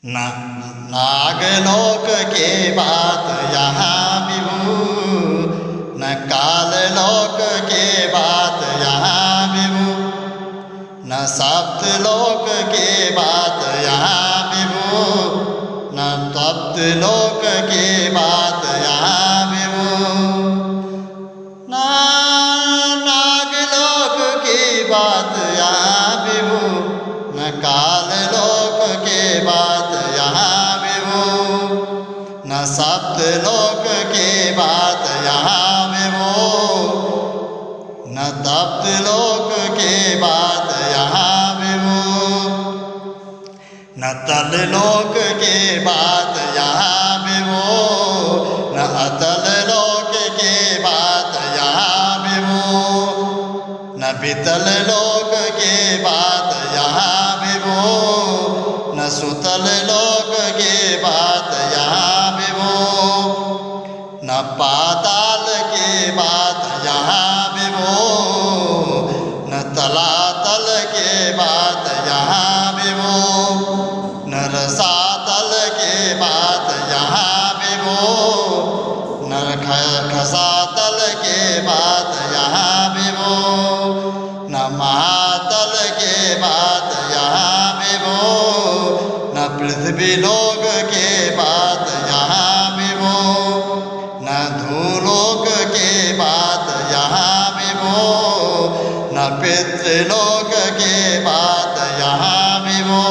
न नागलोक के बात यहाँ विभू, न काललोक के बात यहाँ विभू, न सप्तलोक के बात यहाँ विभू, न तप्तलोक के बात यहाँ विभू, न नागलोक की बात यहाँ विभू, न काललोक के बात यहाँ विभू, न सप्तलोक के बात यहाँ विभू, न तप्तलोक के बात यहाँ विभू, न तललोक के बात यहाँ विभू, न अतललोक के बात यहाँ विभू, न पितललोक के बात यहाँ विभू, न सुतललोक के बात यहाँ विभू, न पाताल के बात यहाँ विभू, न तलातल के बात यहाँ विभू, न रसातल के बात यहाँ विभू, न खसातल के बात यहाँ विभू, न महातल के बात यहाँ विभू, न पृथ्वी लोक के बात यहाँ विभू, न धूलोक के बात यहाँ विभू, न पितृलोक के बात यहाँ विभू,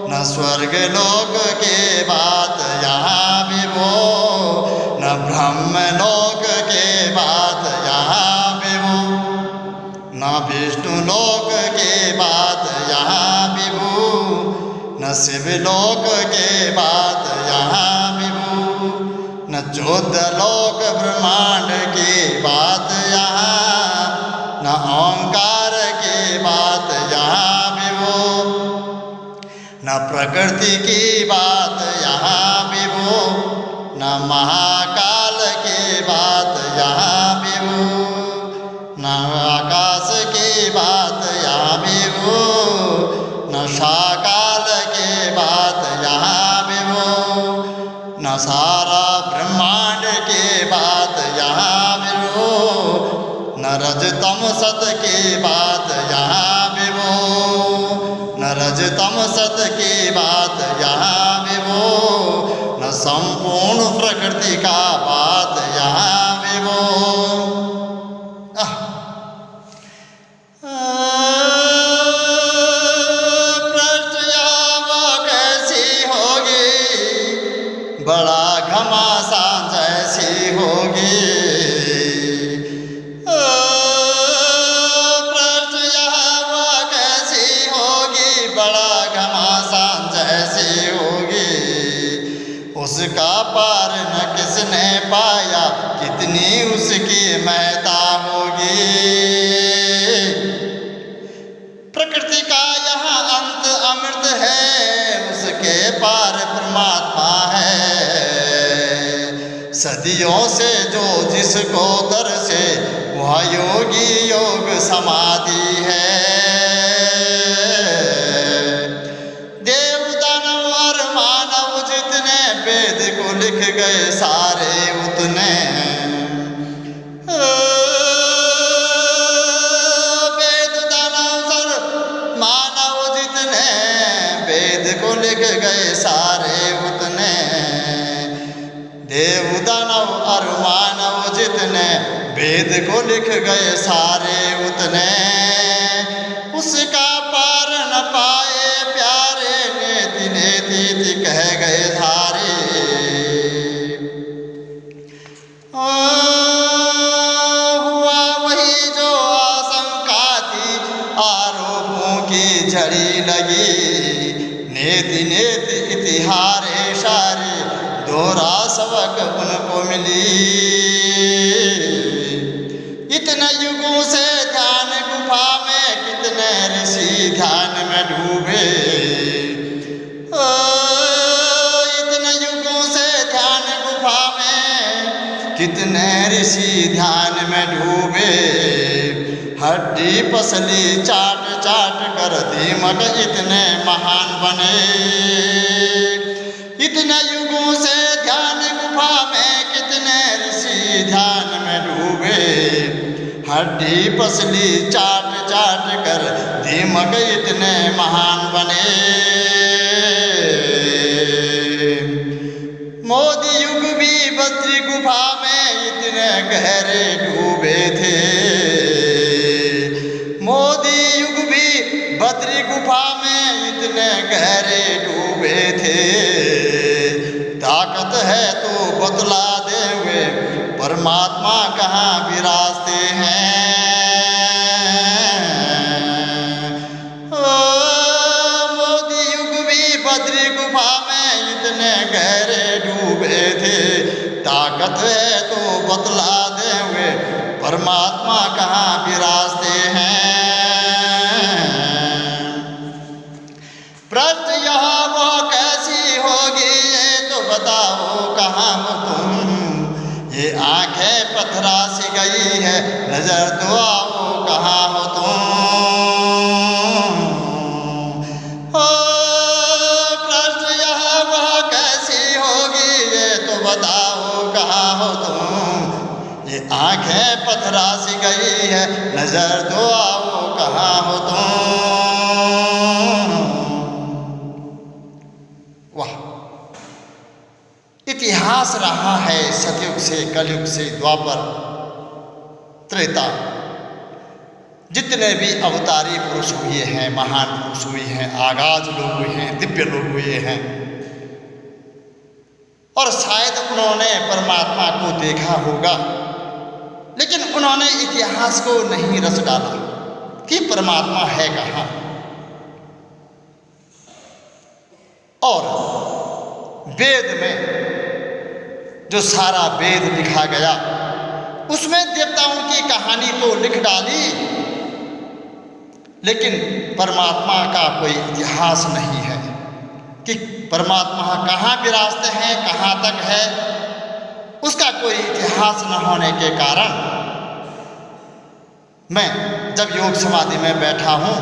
न स्वर्गलोक के बात यहाँ विभू, न ब्रह्मलोक के बात यहाँ विभू, न विष्णुलोक के बात यहाँ विभू, न शिवलोक के बात यहाँ विभू, न चौदलोक ब्रह्मांड की बात यहाँ, न ओंकार की बात यहाँ विभू, न प्रकृति की बात यहाँ विभू, न महाकाल की बात यहाँ विभू, न आकाश की बात यहाँ विभू, न साकाल की बात यहाँ विभू, न सारा ब्रह्मांड की बात यहाँ विभू, न रजतम सत की बात यहाँ विभू, न रजतम सत की बात यहाँ विभू, न संपूर्ण प्रकृति का बात यहाँ विभू। बड़ा घमासान जैसी होगी, प्रश्न यह कैसी होगी, बड़ा घमासान जैसी होगी, उसका पार न किसने पाया, कितनी उसकी महता होगी। प्रकृति का यहाँ अंत अमृत है, उसके पार परमात्मा है, सदियों से जो जिसको दर्शे वह योगी योग समाधि है। देव दानव और मानव जितने वेद को लिख गए सारे उतने, वेद दानव और मानव जितने वेद को लिख गए सारे उतने, देव दानव और मानव जितने वेद को लिख गए सारे उतने, उसका पार न पाए प्यारे, नेति नेति कह गए सारे। हुआ वही जो आशंका थी, आरोपों की झड़ी लगी, नेति नेति इतिहारे सारे, दोहरा सबक उनको मिली। इतने युगों से ध्यान गुफा में कितने ऋषि ध्यान में डूबे, इतने युगों से ध्यान गुफा में कितने ऋषि ध्यान में डूबे, हड्डी पसली चाट चाट कर दीमक इतने महान बने। इतने युगों से ध्यान गुफा में कितने ऋषि ध्यान में डूबे, हड्डी पसली चाट चाट कर दीमक इतने महान बने। मोदी युग भी बद्री गुफा में इतने गहरे डूबे थे, मोदी युग भी बद्री गुफा में इतने गहरे डूबे थे। ताकत है तो बतला दे वे परमात्मा कहाँ विराजते हैं। ओ मोदी युग भी बद्री गुफा में इतने गहरे डूबे थे, ताकत है तो बतला दे वे परमात्मा कहाँ विराजते हैं। प्रश्न यह वो कैसी होगी ये तो बताओ कहाँ हो तुम, ये आंखें पथरा सी गई है नजर तो आओ कहाँ हो तुम। ओ प्रश्न यह वह कैसी होगी ये तो बताओ कहाँ हो तुम, ये आंखें पथरा सी गई है नजर तो आओ कहाँ हो तुम। वाह, इतिहास रहा है सतयुग से कलयुग से द्वापर त्रेता, जितने भी अवतारी पुरुष हुए हैं, महान पुरुष हुए हैं, आगाज लोग हुए हैं, दिव्य लोग हुए हैं, और शायद उन्होंने परमात्मा को देखा होगा, लेकिन उन्होंने इतिहास को नहीं रच डाला कि परमात्मा है कहाँ। और वेद में जो सारा वेद लिखा गया उसमें देवताओं की कहानी तो लिख डाली, लेकिन परमात्मा का कोई इतिहास नहीं है कि परमात्मा कहाँ विराजते हैं, कहाँ तक है। उसका कोई इतिहास न होने के कारण मैं जब योग समाधि में बैठा हूँ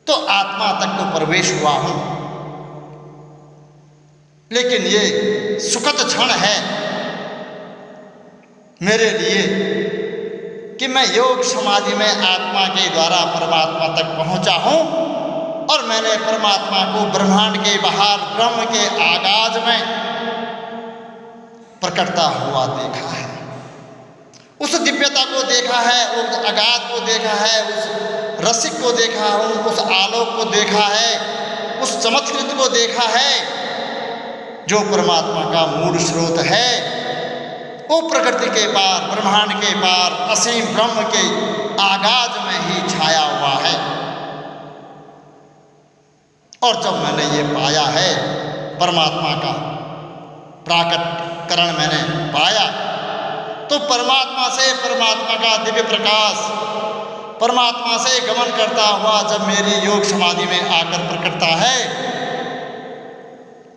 तो आत्मा तक तो प्रवेश हुआ हूँ, लेकिन ये सुखद क्षण है मेरे लिए कि मैं योग समाधि में आत्मा के द्वारा परमात्मा तक पहुंचा हूं, और मैंने परमात्मा को ब्रह्मांड के बाहर ब्रह्म के आगाज में प्रकटता हुआ देखा है। उस दिव्यता को देखा है, उस आगाज को देखा है, उस रसिक को देखा हूँ, उस आलोक को देखा है, उस चमत्कृत को देखा है जो परमात्मा का मूल स्रोत है। वो प्रकृति के पार, ब्रह्मांड के पार, असीम ब्रह्म के आगाज में ही छाया हुआ है। और जब मैंने ये पाया है परमात्मा का प्राकटकरण मैंने पाया, तो परमात्मा से परमात्मा का दिव्य प्रकाश परमात्मा से गमन करता हुआ जब मेरी योग समाधि में आकर प्रकटता है,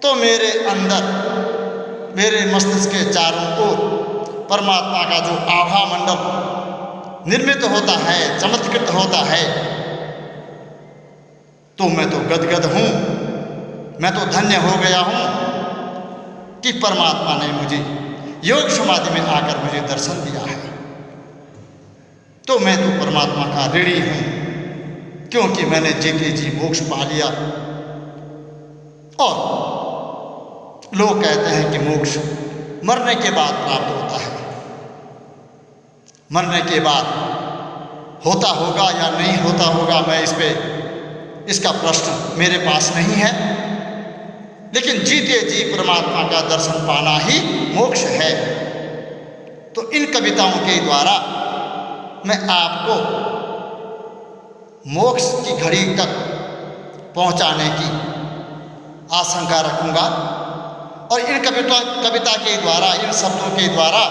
तो मेरे अंदर, मेरे मस्तिष्क के चारों ओर परमात्मा का जो आभा मंडल निर्मित होता है, चमत्कृत होता है, तो मैं तो गदगद हूँ, मैं तो धन्य हो गया हूँ कि परमात्मा ने मुझे योग समाधि में आकर मुझे दर्शन दिया है। तो मैं तो परमात्मा का ऋणी हूँ, क्योंकि मैंने जीते जी मोक्ष पा लिया। और लोग कहते हैं कि मोक्ष मरने के बाद प्राप्त होता है। मरने के बाद होता होगा या नहीं होता होगा, मैं इसका प्रश्न मेरे पास नहीं है, लेकिन जीते जी परमात्मा का दर्शन पाना ही मोक्ष है। तो इन कविताओं के द्वारा मैं आपको मोक्ष की घड़ी तक पहुंचाने की आशंका रखूंगा। और इन कविता के द्वारा, इन शब्दों के द्वारा,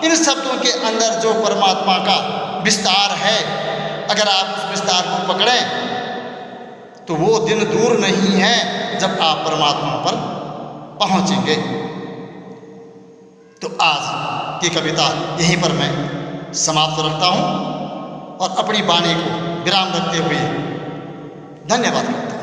इन शब्दों के अंदर जो परमात्मा का विस्तार है, अगर आप उस विस्तार को पकड़ें तो वो दिन दूर नहीं है जब आप परमात्मा पर पहुंचेंगे। तो आज की कविता यहीं पर मैं समाप्त रखता हूं और अपनी वाणी को विराम रखते हुए धन्यवाद करता हूं।